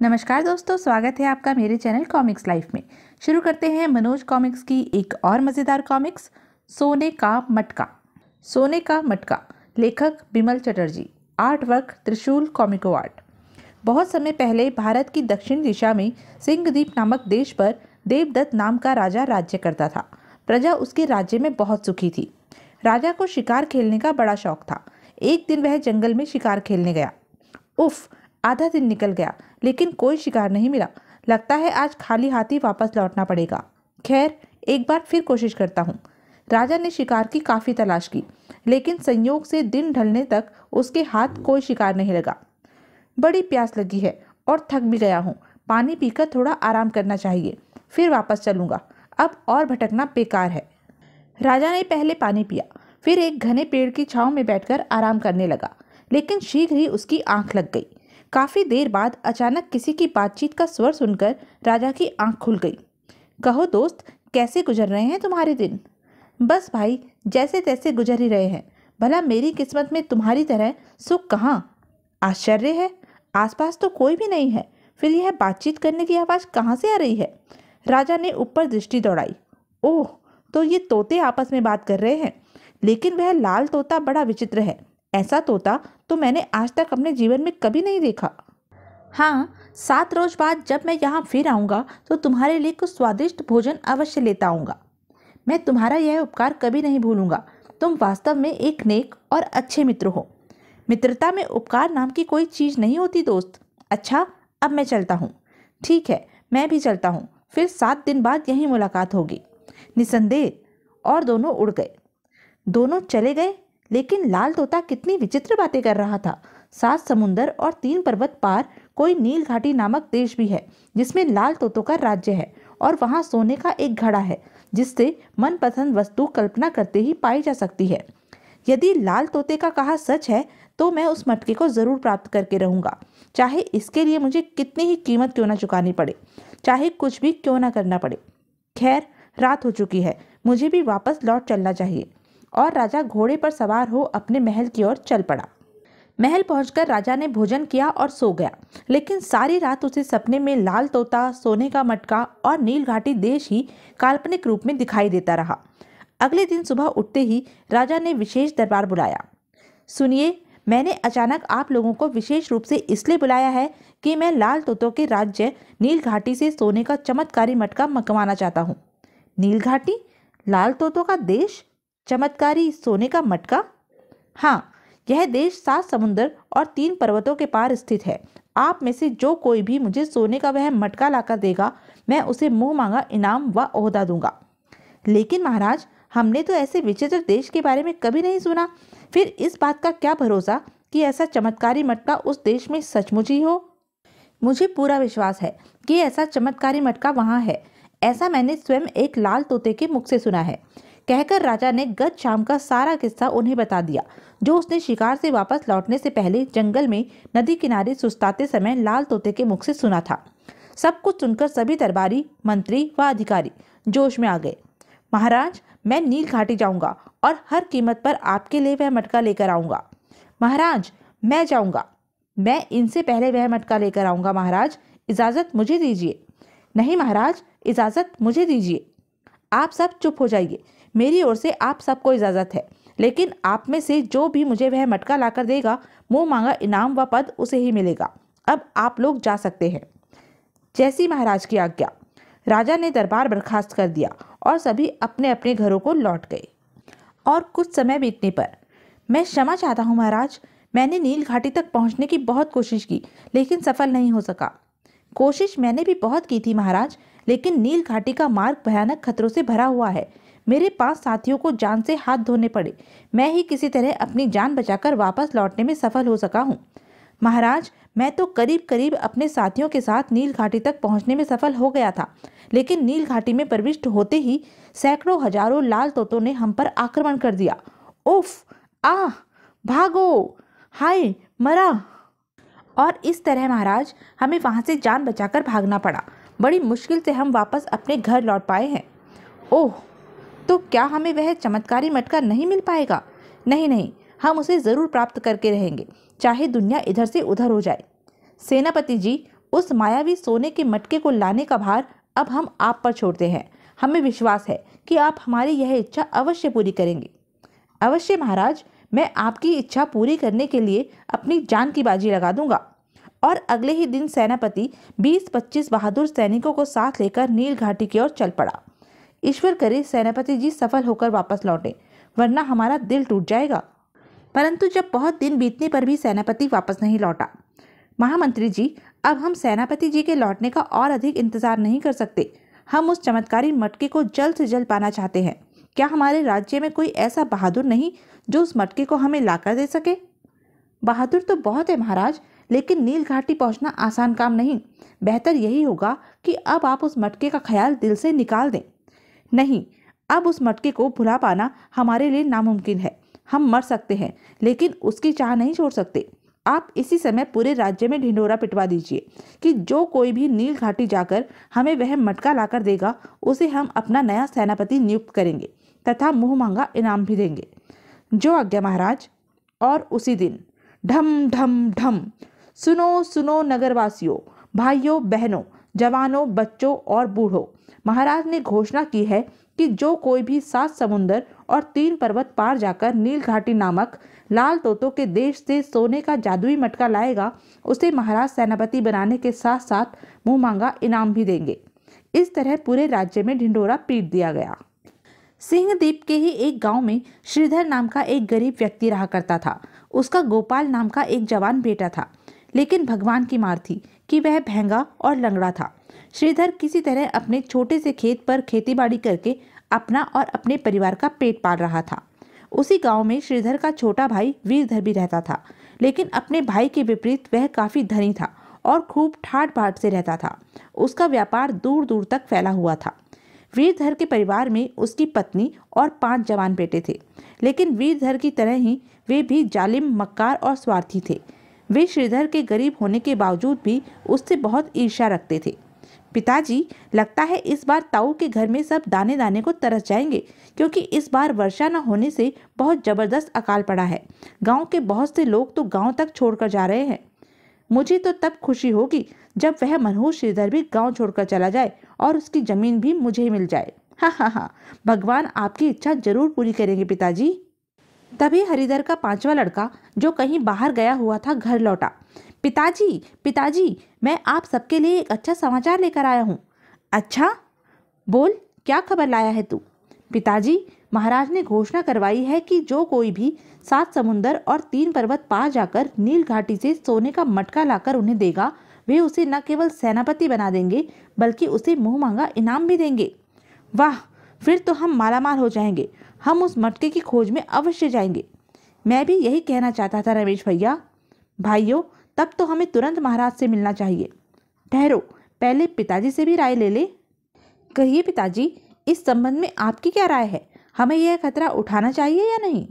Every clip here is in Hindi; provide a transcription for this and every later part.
नमस्कार दोस्तों, स्वागत है आपका मेरे चैनल कॉमिक्स लाइफ में। शुरू करते हैं मनोज कॉमिक्स की एक और मज़ेदार कॉमिक्स, सोने का मटका। सोने का मटका, लेखक बिमल चटर्जी, आर्ट वर्क त्रिशूल कॉमिको आर्ट। बहुत समय पहले भारत की दक्षिण दिशा में सिंहद्वीप नामक देश पर देवदत्त नाम का राजा राज्य करता था। प्रजा उसके राज्य में बहुत सुखी थी। राजा को शिकार खेलने का बड़ा शौक था। एक दिन वह जंगल में शिकार खेलने गया। उफ, आधा दिन निकल गया लेकिन कोई शिकार नहीं मिला। लगता है आज खाली हाथ ही वापस लौटना पड़ेगा। खैर, एक बार फिर कोशिश करता हूँ। राजा ने शिकार की काफ़ी तलाश की, लेकिन संयोग से दिन ढलने तक उसके हाथ कोई शिकार नहीं लगा। बड़ी प्यास लगी है और थक भी गया हूँ। पानी पीकर थोड़ा आराम करना चाहिए, फिर वापस चलूँगा। अब और भटकना बेकार है। राजा ने पहले पानी पिया, फिर एक घने पेड़ की छांव में बैठकर आराम करने लगा, लेकिन शीघ्र ही उसकी आंख लग गई। काफी देर बाद अचानक किसी की बातचीत का स्वर सुनकर राजा की आंख खुल गई। कहो दोस्त, कैसे गुजर रहे हैं तुम्हारे दिन? बस भाई, जैसे तैसे गुजर ही रहे हैं। भला मेरी किस्मत में तुम्हारी तरह सुख कहाँ? आश्चर्य है, आसपास तो कोई भी नहीं है, फिर यह बातचीत करने की आवाज़ कहाँ से आ रही है? राजा ने ऊपर दृष्टि दौड़ाई। ओह, तो ये तोते आपस में बात कर रहे हैं। लेकिन वह लाल तोता बड़ा विचित्र है। ऐसा तोता तो मैंने आज तक अपने जीवन में कभी नहीं देखा। हाँ, 7 रोज बाद जब मैं यहाँ फिर आऊँगा तो तुम्हारे लिए कुछ स्वादिष्ट भोजन अवश्य लेता आऊँगा। मैं तुम्हारा यह उपकार कभी नहीं भूलूंगा। तुम वास्तव में एक नेक और अच्छे मित्र हो। मित्रता में उपकार नाम की कोई चीज़ नहीं होती दोस्त। अच्छा, अब मैं चलता हूँ। ठीक है, मैं भी चलता हूँ। फिर 7 दिन बाद यहीं मुलाकात होगी। निसंदेह। और दोनों उड़ गए। दोनों चले गए, लेकिन लाल तोता कितनी विचित्र बातें कर रहा था। 7 समुंदर और 3 पर्वत पार कोई नील घाटी नामक देश भी है, जिसमें लाल तोतों का राज्य है, और वहां सोने का एक घड़ा है, जिससे मनपसंद वस्तु कल्पना करते ही पाई जा सकती है। यदि लाल तोते का कहा सच है तो मैं उस मटके को जरूर प्राप्त करके रहूंगा, चाहे इसके लिए मुझे कितनी ही कीमत क्यों ना चुकानी पड़े, चाहे कुछ भी क्यों ना करना पड़े। खैर, रात हो चुकी है, मुझे भी वापस लौट चलना चाहिए। और राजा घोड़े पर सवार हो अपने महल की ओर चल पड़ा। महल पहुंचकर राजा ने भोजन किया और सो गया, लेकिन सारी रात उसे सपने में लाल तोता, सोने का मटका और नील घाटी देश ही काल्पनिक रूप में दिखाई देता रहा। अगले दिन सुबह उठते ही राजा ने विशेष दरबार बुलाया। सुनिए, मैंने अचानक आप लोगों को विशेष रूप से इसलिए बुलाया है कि मैं लाल तोतों के राज्य नील घाटी से सोने का चमत्कारी मटका मंगवाना चाहता हूँ। नील घाटी, लाल तोतों का देश, चमत्कारी सोने का मटका? हाँ, यह देश 7 समुंदर और 3 पर्वतों के पार स्थित है। आप में से जो कोई भी मुझे सोने का वह मटका लाकर देगा, मैं उसे मुंह मांगा इनाम व ओहदा दूंगा। लेकिन महाराज, हमने तो ऐसे विचित्र देश के बारे में कभी नहीं सुना। फिर इस बात का क्या भरोसा कि ऐसा चमत्कारी मटका उस देश में सचमुच ही हो? मुझे पूरा विश्वास है कि ऐसा चमत्कारी मटका वहाँ है। ऐसा मैंने स्वयं एक लाल तोते के मुख से सुना है। कहकर राजा ने गत शाम का सारा किस्सा उन्हें बता दिया, जो उसने शिकार से वापस लौटने से पहले जंगल में नदी किनारे सुस्ताते समय लाल तोते के मुख से सुना था। सब कुछ सुनकर सभी दरबारी, मंत्री व अधिकारी जोश में आ गए। महाराज, मैं नील घाटी जाऊंगा और हर कीमत पर आपके लिए वह मटका लेकर आऊंगा। महाराज, मैं जाऊंगा। मैं इनसे पहले वह मटका लेकर आऊंगा। महाराज, इजाजत मुझे दीजिए। नहीं महाराज, इजाजत मुझे दीजिए। आप सब चुप हो जाइए। मेरी ओर से आप सबको इजाजत है, लेकिन आप में से जो भी मुझे वह मटका लाकर देगा, मुंह मांगा इनाम व पद उसे ही मिलेगा। अब आप लोग जा सकते हैं। जैसी महाराज की आज्ञा। राजा ने दरबार बर्खास्त कर दिया और सभी अपने अपने घरों को लौट गए। और कुछ समय बीतने पर, मैं क्षमा चाहता हूँ महाराज, मैंने नील घाटी तक पहुँचने की बहुत कोशिश की, लेकिन सफल नहीं हो सका। कोशिश मैंने भी बहुत की थी महाराज, लेकिन नील घाटी का मार्ग भयानक खतरों से भरा हुआ है। मेरे 5 साथियों को जान से हाथ धोने पड़े। मैं ही किसी तरह अपनी जान बचाकर वापस लौटने में सफल हो सका हूँ। महाराज, मैं तो करीब करीब अपने साथियों के साथ नील घाटी तक पहुँचने में सफल हो गया था, लेकिन नील घाटी में प्रविष्ट होते ही सैकड़ों हजारों लाल तोतों ने हम पर आक्रमण कर दिया। उफ, आह, भागो, हाय, मरा। और इस तरह महाराज, हमें वहाँ से जान बचाकर भागना पड़ा। बड़ी मुश्किल से हम वापस अपने घर लौट पाए हैं। ओह, तो क्या हमें वह चमत्कारी मटका नहीं मिल पाएगा? नहीं नहीं, हम उसे ज़रूर प्राप्त करके रहेंगे, चाहे दुनिया इधर से उधर हो जाए। सेनापति जी, उस मायावी सोने के मटके को लाने का भार अब हम आप पर छोड़ते हैं। हमें विश्वास है कि आप हमारी यह इच्छा अवश्य पूरी करेंगे। अवश्य महाराज, मैं आपकी इच्छा पूरी करने के लिए अपनी जान की बाजी लगा दूंगा। और अगले ही दिन सेनापति 20-25 बहादुर सैनिकों को साथ लेकर नील घाटी की ओर चल पड़ा। ईश्वर करे सेनापति जी सफल होकर वापस लौटे, वरना हमारा दिल टूट जाएगा। परंतु जब बहुत दिन बीतने पर भी सेनापति वापस नहीं लौटा। महामंत्री जी, अब हम सेनापति जी के लौटने का और अधिक इंतजार नहीं कर सकते। हम उस चमत्कारी मटके को जल्द से जल्द पाना चाहते हैं। क्या हमारे राज्य में कोई ऐसा बहादुर नहीं जो उस मटके को हमें लाकर दे सके? बहादुर तो बहुत है महाराज, लेकिन नील घाटी पहुंचना आसान काम नहीं। बेहतर यही होगा कि अब आप उस मटके का ख्याल दिल से निकाल दें। नहीं, अब उस मटके को भुला पाना हमारे लिए नामुमकिन है। हम मर सकते हैं, लेकिन उसकी चाह नहीं छोड़ सकते। आप इसी समय पूरे राज्य में ढिंढोरा पिटवा दीजिए कि जो कोई भी नील घाटी जाकर हमें वह मटका लाकर देगा, उसे हम अपना नया सेनापति नियुक्त करेंगे तथा मुंह मांगा इनाम भी देंगे। जो आज्ञा महाराज। और उसी दिन ढम ढम ढम, सुनो सुनो नगरवासियों, भाइयों बहनों, जवानों, बच्चों और बूढ़ों, महाराज ने घोषणा की है कि जो कोई भी 7 समुंदर और 3 पर्वत पार जाकर नील घाटी नामक लाल तोतों के देश से सोने का जादुई मटका लाएगा, उसे महाराज सेनापति बनाने के साथ साथ मुंह मांगा इनाम भी देंगे। इस तरह पूरे राज्य में ढिंढोरा पीट दिया गया। सिंहद्वीप के ही एक गांव में श्रीधर नाम का एक गरीब व्यक्ति रहा करता था। उसका गोपाल नाम का एक जवान बेटा था, लेकिन भगवान की मार थी कि वह भैंगा और लंगड़ा था। श्रीधर किसी तरह अपने छोटे से खेत पर खेतीबाड़ी करके अपना और अपने परिवार का पेट पाल रहा था। उसी गांव में श्रीधर का छोटा भाई वीरधर भी रहता था, लेकिन अपने भाई के विपरीत वह काफी धनी था और खूब ठाट बाट से रहता था। उसका व्यापार दूर दूर तक फैला हुआ था। वीरधर के परिवार में उसकी पत्नी और 5 जवान बेटे थे, लेकिन वीरधर की तरह ही वे भी जालिम, मक्कार और स्वार्थी थे। वे श्रीधर के गरीब होने के बावजूद भी उससे बहुत ईर्ष्या रखते थे। पिताजी, लगता है इस बार ताऊ के घर में सब दाने दाने को तरस जाएंगे, क्योंकि इस बार वर्षा न होने से बहुत जबरदस्त अकाल पड़ा है। गांव के बहुत से लोग तो गांव तक छोड़कर जा रहे हैं। मुझे तो तब खुशी होगी जब वह मनहूस श्रीधर भी गांव छोड़कर चला जाए और उसकी जमीन भी मुझे मिल जाए। हाँ, भगवान आपकी इच्छा जरूर पूरी करेंगे पिताजी। तभी हरिधर का 5वां लड़का, जो कहीं बाहर गया हुआ था, घर लौटा। पिताजी, पिताजी, मैं आप सबके लिए एक अच्छा समाचार लेकर आया हूँ। अच्छा, बोल, क्या खबर लाया है तू? पिताजी, महाराज ने घोषणा करवाई है कि जो कोई भी 7 समुंदर और 3 पर्वत पार जाकर नील घाटी से सोने का मटका लाकर उन्हें देगा, वे उसे न केवल सेनापति बना देंगे, बल्कि उसे मुंह मांगा इनाम भी देंगे। वाह, फिर तो हम मालामाल हो जाएंगे। हम उस मटके की खोज में अवश्य जाएंगे। मैं भी यही कहना चाहता था रमेश भैया। भाइयों, तब तो हमें तुरंत महाराज से मिलना चाहिए। ठहरो, पहले पिताजी से भी राय ले ले। कहिए पिताजी, इस संबंध में आपकी क्या राय है? हमें यह खतरा उठाना चाहिए या नहीं?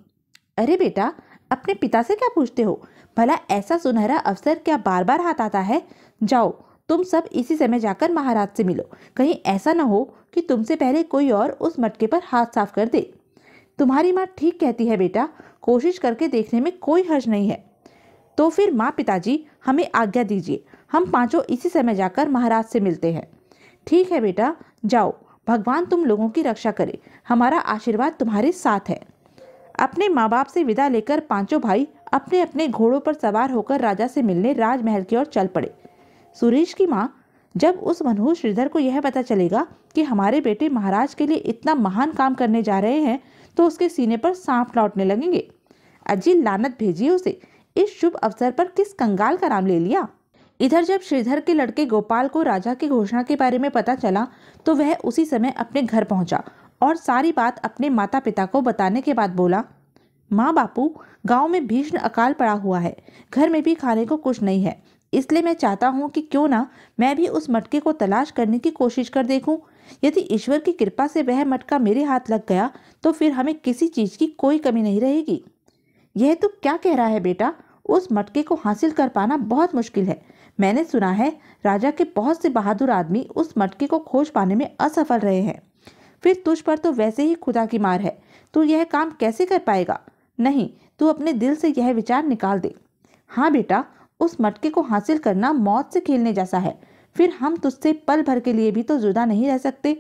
अरे बेटा, अपने पिता से क्या पूछते हो? भला ऐसा सुनहरा अवसर क्या बार बार हाथ आता है? जाओ, तुम सब इसी समय जाकर महाराज से मिलो। कहीं ऐसा न हो कि तुमसे पहले कोई और उस मटके पर हाथ साफ कर दे। तुम्हारी माँ ठीक कहती है बेटा, कोशिश करके देखने में कोई हर्ज नहीं है। तो फिर माँ, पिताजी, हमें आज्ञा दीजिए। हम पांचों इसी समय जाकर महाराज से मिलते हैं। ठीक है बेटा, जाओ। भगवान तुम लोगों की रक्षा करे। हमारा आशीर्वाद तुम्हारे साथ है। अपने माँ बाप से विदा लेकर पांचों भाई अपने अपने घोड़ों पर सवार होकर राजा से मिलने राजमहल की ओर चल पड़े। सुरेश की माँ, जब उस मनहूस श्रीधर को यह पता चलेगा कि हमारे बेटे महाराज के लिए इतना महान काम करने जा रहे हैं, तो उसके सीने पर सांप लौटने लगेंगे। अजी, लानत भेजिए उसे। इस शुभ अवसर पर किस कंगाल का नाम ले लिया। इधर जब श्रीधर के लड़के गोपाल को राजा की घोषणा के बारे में पता चला, तो वह उसी समय अपने घर पहुंचा और सारी बात अपने माता पिता को बताने के बाद बोला, माँ बापू, गांव में भीषण अकाल पड़ा हुआ है। घर में भी खाने को कुछ नहीं है। इसलिए मैं चाहता हूँ कि क्यों ना मैं भी उस मटके को तलाश करने की कोशिश कर देखूं। यदि ईश्वर की कृपा से वह मटका मेरे हाथ लग गया, तो फिर हमें किसी चीज की कोई कमी नहीं रहेगी। यह तो क्या कह रहा है बेटा? उस मटके को हासिल कर पाना बहुत मुश्किल है। मैंने सुना है राजा के बहुत से बहादुर आदमी उस मटके को खोज पाने में असफल रहे हैं। फिर तुझ पर तो वैसे ही खुदा की मार है। तू यह काम कैसे कर पाएगा? नहीं, तू अपने दिल से यह विचार निकाल दे। हाँ बेटा, उस मटके को हासिल करना मौत से खेलने जैसा है। फिर हम तुझसे पल भर के लिए भी तो जुदा नहीं रह सकते।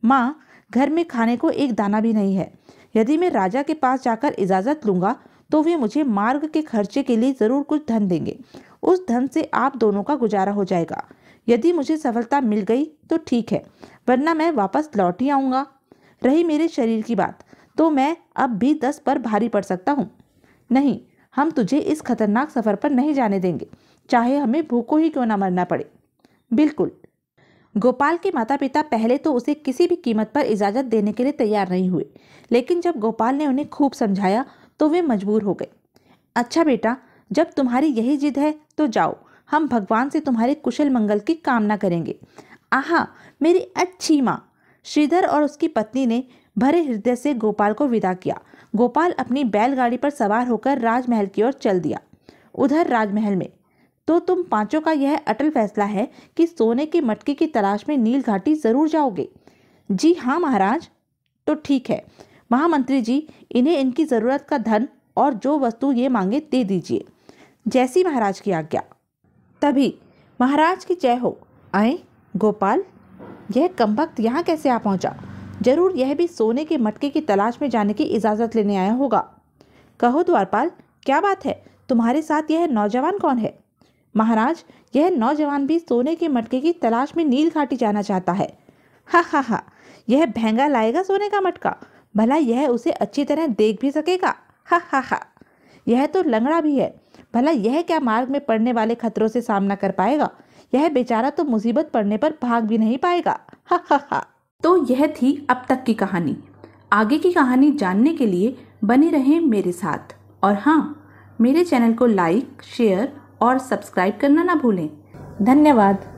माँ, घर में खाने को एक दाना भी नहीं है। यदि मैं राजा के पास जाकर इजाज़त लूँगा तो वे मुझे मार्ग के खर्चे के लिए ज़रूर कुछ धन देंगे। उस धन से आप दोनों का गुजारा हो जाएगा। यदि मुझे सफलता मिल गई तो ठीक है, वरना मैं वापस लौट ही आऊँगा। रही मेरे शरीर की बात, तो मैं अब भी 10 पर भारी पड़ सकता हूँ। नहीं, हम तुझे इस खतरनाक सफ़र पर नहीं जाने देंगे, चाहे हमें भूखों ही क्यों ना मरना पड़े। बिल्कुल। गोपाल के माता पिता पहले तो उसे किसी भी कीमत पर इजाज़त देने के लिए तैयार नहीं हुए, लेकिन जब गोपाल ने उन्हें खूब समझाया तो वे मजबूर हो गए। अच्छा बेटा, जब तुम्हारी यही जिद है तो जाओ, हम भगवान से तुम्हारे कुशल मंगल की कामना करेंगे। आहा, मेरी अच्छी माँ। श्रीधर और उसकी पत्नी ने भरे हृदय से गोपाल को विदा किया। गोपाल अपनी बैलगाड़ी पर सवार होकर राजमहल की ओर चल दिया। उधर राजमहल में तो तुम पांचों का यह अटल फैसला है कि सोने के मटके की तलाश में नील घाटी जरूर जाओगे। जी हाँ महाराज। तो ठीक है महामंत्री जी, इन्हें इनकी जरूरत का धन और जो वस्तु ये मांगे दे दीजिए। जैसी महाराज की आज्ञा। तभी महाराज की जय हो। आए गोपाल, यह कमबख्त यहाँ कैसे आ पहुँचा? जरूर यह भी सोने के मटके की तलाश में जाने की इजाज़त लेने आया होगा। कहो द्वारपाल, क्या बात है? तुम्हारे साथ यह नौजवान कौन है? महाराज, यह नौजवान भी सोने के मटके की तलाश में नील घाटी जाना चाहता है। हा हा हा, यह भैंगा लाएगा सोने का मटका? भला यह उसे अच्छी तरह देख भी सकेगा? हा हा हा, यह तो लंगड़ा भी है। भला यह क्या मार्ग में पड़ने वाले खतरों से सामना कर पाएगा? यह बेचारा तो मुसीबत पड़ने पर भाग भी नहीं पाएगा। हा हा हा। तो यह थी अब तक की कहानी। आगे की कहानी जानने के लिए बने रहें मेरे साथ। और हाँ, मेरे चैनल को लाइक, शेयर और सब्सक्राइब करना ना भूलें। धन्यवाद।